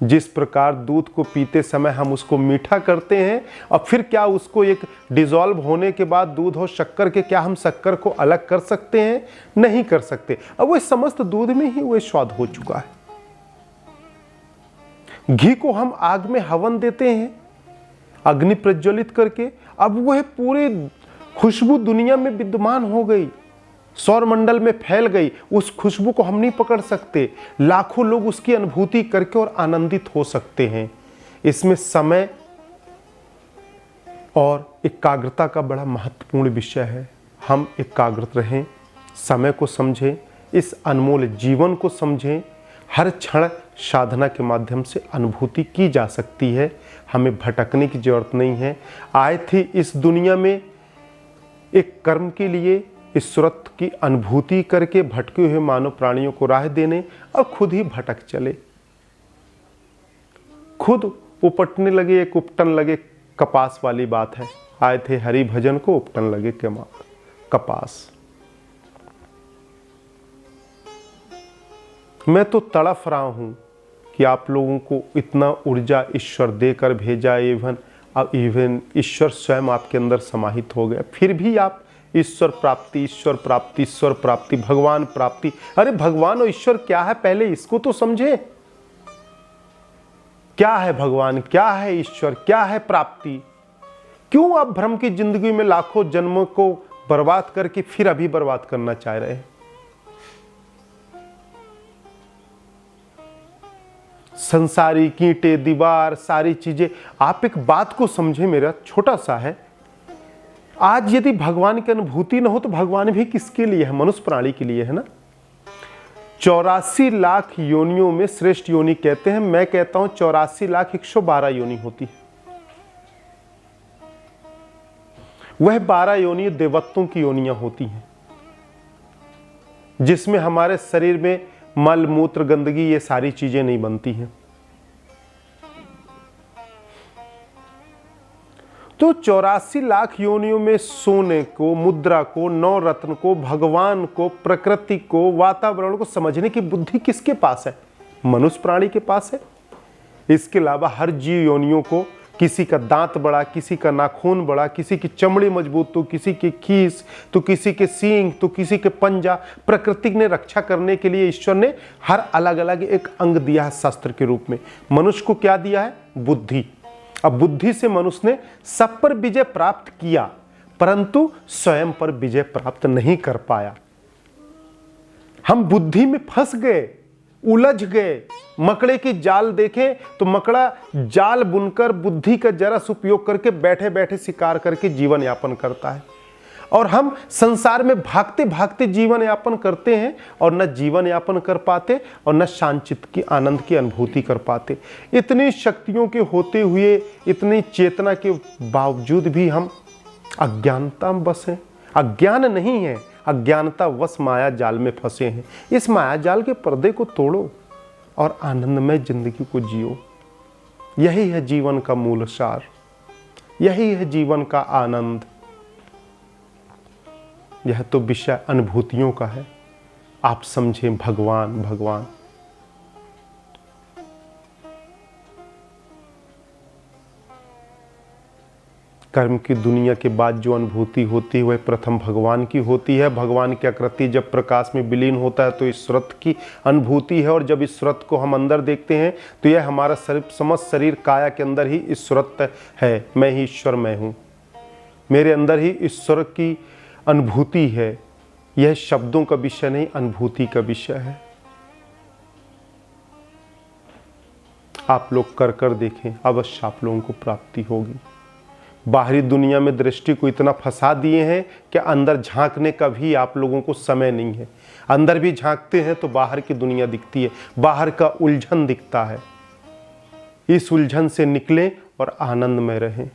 जिस प्रकार दूध को पीते समय हम उसको मीठा करते हैं और फिर क्या उसको एक डिसॉल्व होने के बाद दूध और शक्कर के क्या हम शक्कर को अलग कर सकते हैं? नहीं कर सकते। अब वो समस्त दूध में ही वो स्वाद हो चुका है। घी को हम आग में हवन देते हैं अग्नि प्रज्वलित करके, अब वह पूरी खुशबू दुनिया में विद्यमान हो गई, सौर मंडल में फैल गई। उस खुशबू को हम नहीं पकड़ सकते, लाखों लोग उसकी अनुभूति करके और आनंदित हो सकते हैं। इसमें समय और एकाग्रता का बड़ा महत्वपूर्ण विषय है। हम एकाग्रत रहें, समय को समझें, इस अनमोल जीवन को समझें। हर क्षण साधना के माध्यम से अनुभूति की जा सकती है, हमें भटकने की जरूरत नहीं है। आए थे इस दुनिया में एक कर्म के लिए, ईश्वरत्व की अनुभूति करके भटके हुए मानव प्राणियों को राह देने, और खुद ही भटक चले, खुद उपटने लगे, एक उपटन लगे। कपास वाली बात है, आए थे हरि भजन को, उपटन लगे कपास। मैं तो तड़फ रहा हूं कि आप लोगों को इतना ऊर्जा ईश्वर देकर भेजा, इवन ईश्वर स्वयं आपके अंदर समाहित हो गया, फिर भी आप ईश्वर प्राप्ति, ईश्वर प्राप्ति, ईश्वर प्राप्ति, भगवान प्राप्ति। अरे भगवान और ईश्वर क्या है, पहले इसको तो समझे। क्या है भगवान, क्या है ईश्वर, क्या है प्राप्ति? क्यों आप भ्रम की जिंदगी में लाखों जन्मों को बर्बाद करके फिर अभी बर्बाद करना चाह रहे हैं? संसारी कींटे, दीवार, सारी चीजें। आप एक बात को समझे, मेरा छोटा सा है, आज यदि भगवान की अनुभूति न हो तो भगवान भी किसके लिए है? मनुष्य प्राणी के लिए है ना। 84 लाख योनियों में श्रेष्ठ योनि कहते हैं, मैं कहता हूं 84,112 योनि होती है। वह 12 योनि देवत्वों की योनियां होती हैं, जिसमें हमारे शरीर में मल मूत्र गंदगी ये सारी चीजें नहीं बनती हैं। तो 84 लाख योनियों में सोने को, मुद्रा को, नौ रत्न को, भगवान को, प्रकृति को, वातावरण को समझने की बुद्धि किसके पास है? मनुष्य प्राणी के पास है। इसके अलावा हर जीव योनियों को, किसी का दांत बड़ा, किसी का नाखून बड़ा, किसी की चमड़ी मजबूत, तो किसी की खीस, तो किसी के सींग, तो किसी के पंजा, प्रकृति ने रक्षा करने के लिए ईश्वर ने हर अलग अलग एक अंग दिया है शस्त्र के रूप में। मनुष्य को क्या दिया है? बुद्धि। अब बुद्धि से मनुष्य ने सब पर विजय प्राप्त किया, परंतु स्वयं पर विजय प्राप्त नहीं कर पाया। हम बुद्धि में फंस गए, उलझ गए। मकड़े की जाल देखें तो मकड़ा जाल बुनकर बुद्धि का जरा उपयोग करके बैठे बैठे शिकार करके जीवन यापन करता है, और हम संसार में भागते भागते जीवन यापन करते हैं और न जीवन यापन कर पाते और न शांतिचित्त की आनंद की अनुभूति कर पाते। इतनी शक्तियों के होते हुए, इतनी चेतना के बावजूद भी हम अज्ञानता में बसे। अज्ञान नहीं है, अज्ञानता वश माया जाल में फंसे हैं। इस माया जाल के पर्दे को तोड़ो और आनंदमय जिंदगी को जियो। यही है जीवन का मूल सार, यही है जीवन का आनंद। यह तो विषय अनुभूतियों का है। आप समझें भगवान भगवान। कर्म की दुनिया के बाद जो अनुभूति होती है वह प्रथम भगवान की होती है। भगवान की आकृति जब प्रकाश में विलीन होता है तो ईश्वरत्व की अनुभूति है, और जब ईश्वरत्व को हम अंदर देखते हैं तो यह हमारा समस्त शरीर काया के अंदर ही ईश्वरत्व है। मैं ही ईश्वर मैं हूँ, मेरे अंदर ही ईश्वर की अनुभूति है। यह शब्दों का विषय नहीं, अनुभूति का विषय है। आप लोग कर कर देखें, अवश्य आप लोगों को प्राप्ति होगी। बाहरी दुनिया में दृष्टि को इतना फंसा दिए हैं कि अंदर झांकने का भी आप लोगों को समय नहीं है। अंदर भी झांकते हैं तो बाहर की दुनिया दिखती है, बाहर का उलझन दिखता है। इस उलझन से निकलें और आनंद में रहें।